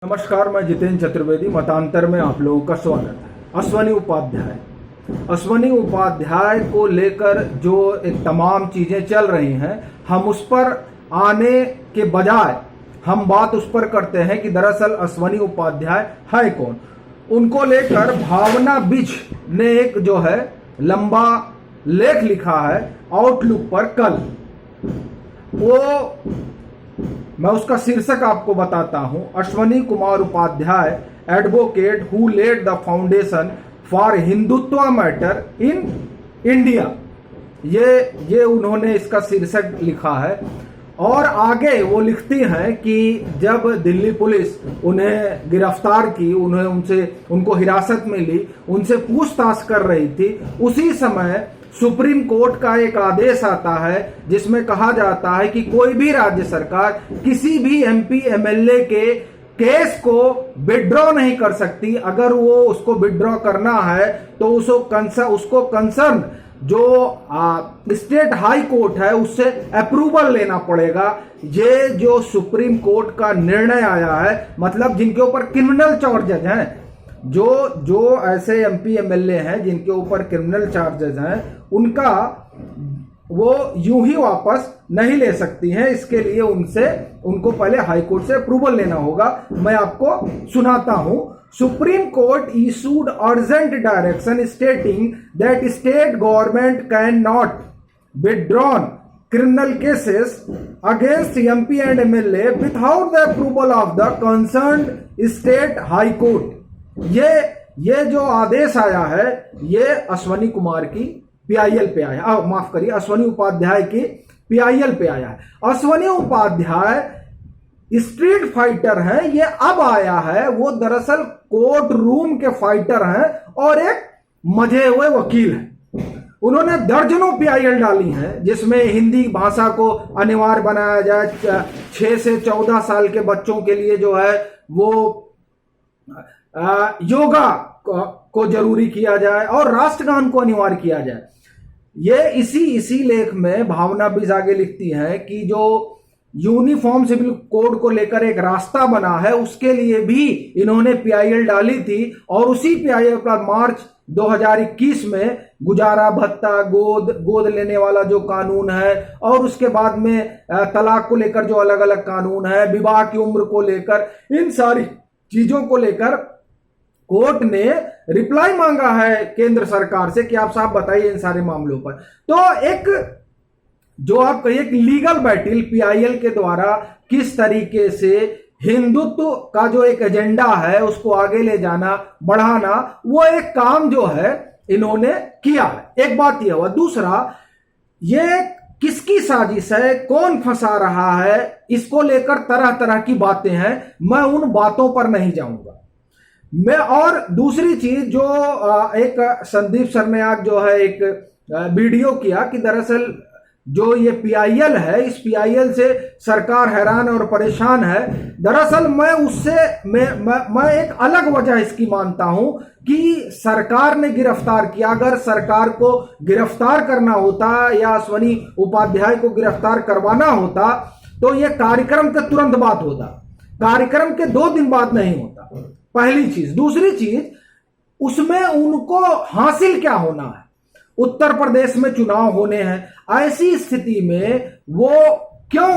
नमस्कार, मैं जितेंद्र चतुर्वेदी। मतांतर में आप लोगों का स्वागत है। अश्वनी उपाध्याय को लेकर जो एक तमाम चीजें चल रही हैं, हम उस पर आने के बजाय हम बात उस पर करते हैं कि दरअसल अश्वनी उपाध्याय है कौन। उनको लेकर भावना बिज ने एक जो है लंबा लेख लिखा है आउटलुक पर कल। वो मैं उसका शीर्षक आपको बताता हूं। Ashwani Kumar Upadhyay, advocate who led the foundation for Hindutva matter in India, ये उन्होंने इसका शीर्षक लिखा है। और आगे वो लिखती हैं कि जब दिल्ली पुलिस उन्हें गिरफ्तार की, उनको हिरासत में ली, उनसे पूछताछ कर रही थी, उसी समय सुप्रीम कोर्ट का एक आदेश आता है जिसमें कहा जाता है कि कोई भी राज्य सरकार किसी भी एमपी एमएलए के केस को विड्रॉ नहीं कर सकती। अगर वो उसको विड्रॉ करना है तो उसको कंसर्न जो स्टेट हाई कोर्ट है उससे अप्रूवल लेना पड़ेगा। ये जो सुप्रीम कोर्ट का निर्णय आया है, मतलब जिनके ऊपर क्रिमिनल चार्जेज हैं, जो ऐसे एमपी एमएलए हैं जिनके ऊपर क्रिमिनल चार्जेस हैं, उनका वो यूं ही वापस नहीं ले सकती हैं। इसके लिए उनको पहले हाई कोर्ट से अप्रूवल लेना होगा। मैं आपको सुनाता हूं। Supreme court issued urgent direction stating that state government can not withdrawn criminal cases against MP and MLA without the approval of the concerned state high court। ये जो आदेश आया है, ये अश्वनी कुमार की पीआईएल पे आया, माफ करिए, अश्वनी उपाध्याय की पीआईएल पे आया है। अश्वनी उपाध्याय स्ट्रीट फाइटर हैं, ये अब आया है। वो दरअसल कोर्ट रूम के फाइटर हैं और एक मजे हुए वकील हैं। उन्होंने दर्जनों पीआईएल डाली हैं जिसमें हिंदी भाषा को अनिवार्य बनाया जाए, 6 से 14 साल के बच्चों के लिए जो है वो योगा को जरूरी किया जाए और राष्ट्रगान को अनिवार्य किया जाए। ये इसी लेख में भावना बिज आगे लिखती है कि जो यूनिफॉर्म सिविल कोड को लेकर एक रास्ता बना है, उसके लिए भी इन्होंने पीआईएल डाली थी। और उसी पीआईएल पर मार्च 2021 में गुजारा भत्ता, गोद लेने वाला जो कानून है, और उसके बाद में तलाक को लेकर जो अलग अलग कानून है, विवाह की उम्र को लेकर, इन सारी चीजों को लेकर कोर्ट ने रिप्लाई मांगा है केंद्र सरकार से कि आप साहब बताइए इन सारे मामलों पर। तो एक जो आप कहिए कि लीगल बैटल पीआईएल के द्वारा किस तरीके से हिंदुत्व का जो एक एजेंडा है उसको आगे ले जाना, बढ़ाना, वो एक काम जो है इन्होंने किया है। एक बात यह हुआ। दूसरा, ये किसकी साजिश है, कौन फंसा रहा है, इसको लेकर तरह तरह की बातें हैं। मैं उन बातों पर नहीं जाऊंगा। और दूसरी चीज जो एक संदीप सरनायक जो है एक वीडियो किया कि दरअसल जो ये पीआईएल है, इस पीआईएल से सरकार हैरान और परेशान है। दरअसल मैं एक अलग वजह इसकी मानता हूं कि सरकार ने गिरफ्तार किया। अगर सरकार को गिरफ्तार करना होता या अश्वनी उपाध्याय को गिरफ्तार करवाना होता तो ये कार्यक्रम के तुरंत बाद होता, कार्यक्रम के 2 दिन बाद नहीं होता, पहली चीज। दूसरी चीज, उसमें उनको हासिल क्या होना है। उत्तर प्रदेश में चुनाव होने हैं। ऐसी स्थिति में वो क्यों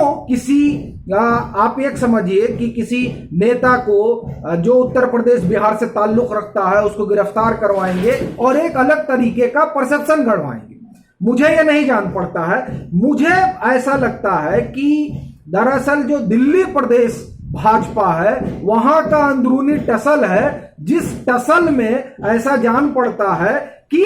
आप एक समझिए कि किसी नेता को जो उत्तर प्रदेश बिहार से ताल्लुक रखता है उसको गिरफ्तार करवाएंगे और एक अलग तरीके का परसेप्शन गढ़वाएंगे। मुझे ये नहीं जान पड़ता है। मुझे ऐसा लगता है कि दरअसल जो दिल्ली प्रदेश भाजपा है, वहां का अंदरूनी टसल है, जिस टसल में ऐसा जान पड़ता है कि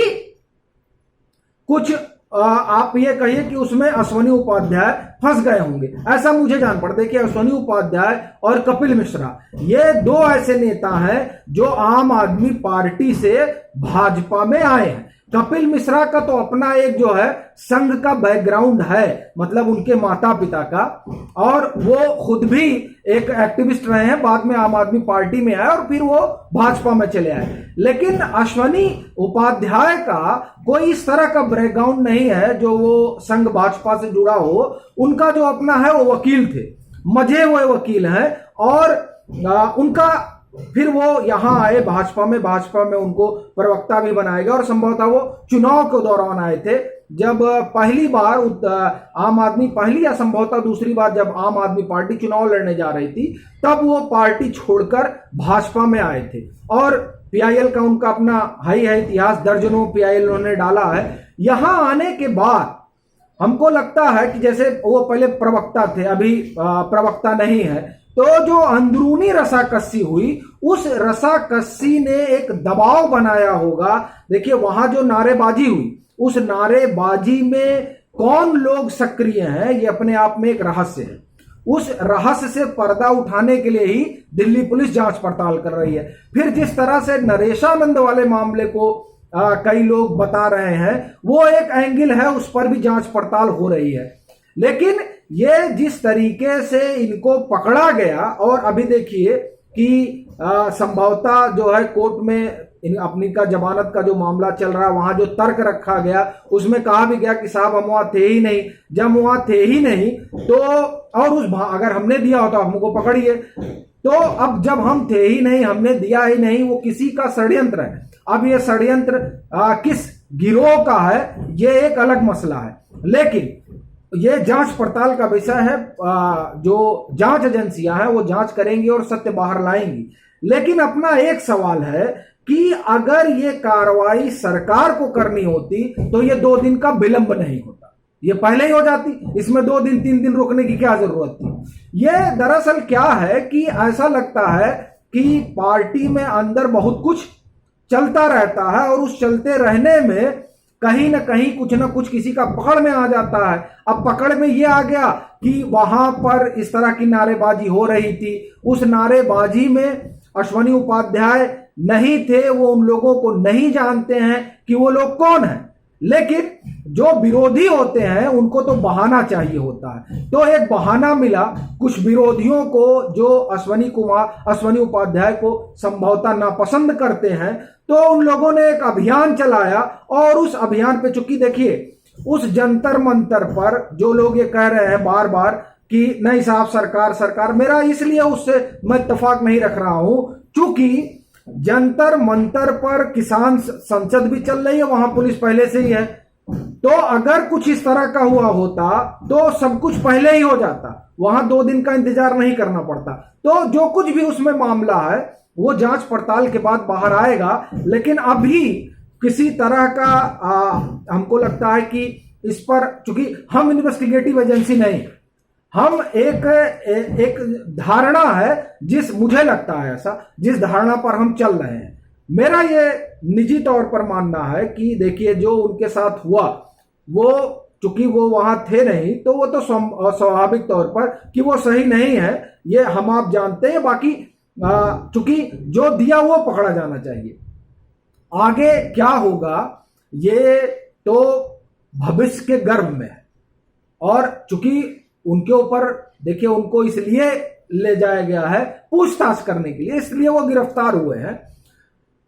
कुछ आप ये कहिए कि उसमें अश्वनी उपाध्याय फंस गए होंगे। ऐसा मुझे जान पड़ता है कि अश्वनी उपाध्याय और कपिल मिश्रा, ये 2 ऐसे नेता हैं जो आम आदमी पार्टी से भाजपा में आए हैं। कपिल मिश्रा का तो अपना एक जो है संघ का बैकग्राउंड है, मतलब उनके माता पिता का, और वो खुद भी एक एक्टिविस्ट रहे हैं, बाद में आम आदमी पार्टी में आए और फिर वो भाजपा में चले आए। लेकिन अश्वनी उपाध्याय का कोई इस तरह का बैकग्राउंड नहीं है जो वो संघ भाजपा से जुड़ा हो। उनका जो अपना है वो वकील थे, मजे हुए वकील हैं। और उनका फिर वो यहाँ आए भाजपा में उनको प्रवक्ता भी बनाया गया और संभवतः वो चुनाव के दौरान आए थे, जब पहली बार आम आदमी, पहली या संभवतः दूसरी बार जब आम आदमी पार्टी चुनाव लड़ने जा रही थी, तब वो पार्टी छोड़कर भाजपा में आए थे। और पीआईएल का उनका अपना हाई है इतिहास, दर्जनों पीआईएल उन्होंने डाला है। यहां आने के बाद हमको लगता है कि जैसे वो पहले प्रवक्ता थे, अभी प्रवक्ता नहीं है, तो जो अंदरूनी रसाकसी हुई, उस रसाकसी ने एक दबाव बनाया होगा। देखिए वहां जो नारेबाजी हुई, उस नारेबाजी में कौन लोग सक्रिय हैं, ये अपने आप में एक रहस्य है। उस रहस्य से पर्दा उठाने के लिए ही दिल्ली पुलिस जांच पड़ताल कर रही है। फिर जिस तरह से नरेशानंद वाले मामले को कई लोग बता रहे हैं, वो एक एंगल है, उस पर भी जांच पड़ताल हो रही है। लेकिन ये जिस तरीके से इनको पकड़ा गया, और अभी देखिए कि संभवतः जो है कोर्ट में अपनी का जमानत का जो मामला चल रहा है, वहां जो तर्क रखा गया उसमें कहा भी गया कि साहब हम वहां थे ही नहीं। जब वहां थे ही नहीं तो और अगर हमने दिया हो तो हमको पकड़िए। तो अब जब हम थे ही नहीं, हमने दिया ही नहीं, वो किसी का षड्यंत्र है। अब ये षड्यंत्र किस गिरोह का है, ये एक अलग मसला है। लेकिन ये जांच पड़ताल का विषय है। जो जांच एजेंसियां हैं वो जांच करेंगी और सत्य बाहर लाएंगी। लेकिन अपना एक सवाल है कि अगर ये कार्रवाई सरकार को करनी होती तो ये 2 दिन का विलंब नहीं होता, ये पहले ही हो जाती। इसमें 2 दिन 3 दिन रुकने की क्या जरूरत थी। ये दरअसल क्या है कि ऐसा लगता है कि पार्टी में अंदर बहुत कुछ चलता रहता है, और उस चलते रहने में कहीं ना कहीं कुछ ना कुछ किसी का पकड़ में आ जाता है। अब पकड़ में ये आ गया कि वहां पर इस तरह की नारेबाजी हो रही थी, उस नारेबाजी में अश्वनी उपाध्याय नहीं थे, वो उन लोगों को नहीं जानते हैं कि वो लोग कौन हैं। लेकिन जो विरोधी होते हैं उनको तो बहाना चाहिए होता है, तो एक बहाना मिला कुछ विरोधियों को जो अश्वनी उपाध्याय को संभवतः नापसंद करते हैं। तो उन लोगों ने एक अभियान चलाया, और उस अभियान पे चूंकि देखिए उस जंतर मंतर पर जो लोग ये कह रहे हैं बार बार कि नहीं साहब सरकार, मेरा इसलिए उससे मैं इत्तेफाक नहीं रख रहा हूं, चूंकि जंतर मंतर पर किसान संसद भी चल रही है, वहां पुलिस पहले से ही है। तो अगर कुछ इस तरह का हुआ होता तो सब कुछ पहले ही हो जाता, वहां 2 दिन का इंतजार नहीं करना पड़ता। तो जो कुछ भी उसमें मामला है वो जांच पड़ताल के बाद बाहर आएगा। लेकिन अभी किसी तरह का हमको लगता है कि इस पर, चूंकि हम इन्वेस्टिगेटिव एजेंसी नहीं, हम एक धारणा है, मुझे लगता है ऐसा, जिस धारणा पर हम चल रहे हैं। मेरा ये निजी तौर पर मानना है कि देखिए जो उनके साथ हुआ, वो चूंकि वो वहां थे नहीं, तो वो तो स्वाभाविक तौर पर कि वो सही नहीं है, ये हम आप जानते हैं। बाकी चूंकि जो दिया वो पकड़ा जाना चाहिए। आगे क्या होगा ये तो भविष्य के गर्भ में है। और चूंकि उनके ऊपर देखिए उनको इसलिए ले जाया गया है पूछताछ करने के लिए, इसलिए वो गिरफ्तार हुए हैं।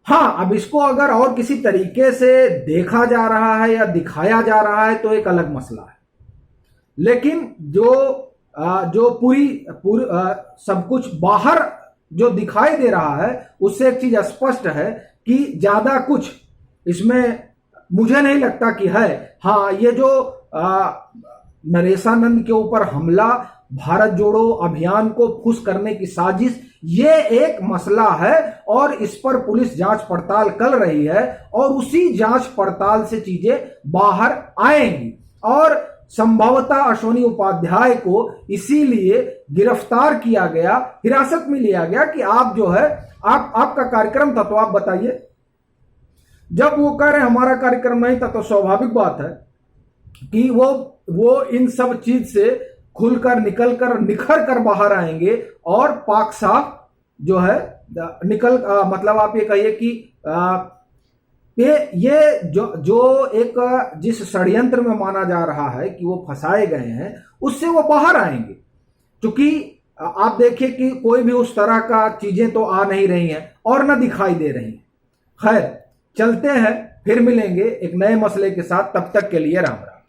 हाँ, अब इसको अगर और किसी तरीके से देखा जा रहा है या दिखाया जा रहा है तो एक अलग मसला है। लेकिन जो पूरी सब कुछ बाहर जो दिखाई दे रहा है उससे एक चीज स्पष्ट है कि ज्यादा कुछ इसमें मुझे नहीं लगता कि है। हाँ, ये जो नरेशानंद के ऊपर हमला, भारत जोड़ो अभियान को फुस करने की साजिश, ये एक मसला है और इस पर पुलिस जांच पड़ताल कर रही है, और उसी जांच पड़ताल से चीजें बाहर आएंगी। और संभवतः अश्वनी उपाध्याय को इसीलिए गिरफ्तार किया गया, हिरासत में लिया गया कि आप जो है आपका कार्यक्रम था तो आप बताइए। जब वो कह रहे हमारा कार्यक्रम नहीं था, तो स्वाभाविक बात है कि वो इन सब चीज से खुलकर निखर कर बाहर आएंगे और पाक साफ जो है मतलब आप ये कहिए कि ये जो एक जिस षड्यंत्र में माना जा रहा है कि वो फंसाए गए हैं, उससे वो बाहर आएंगे। क्योंकि आप देखिए कि कोई भी उस तरह का चीजें तो आ नहीं रही हैं और न दिखाई दे रही हैं। खैर, चलते हैं, फिर मिलेंगे एक नए मसले के साथ। तब तक के लिए राम राम।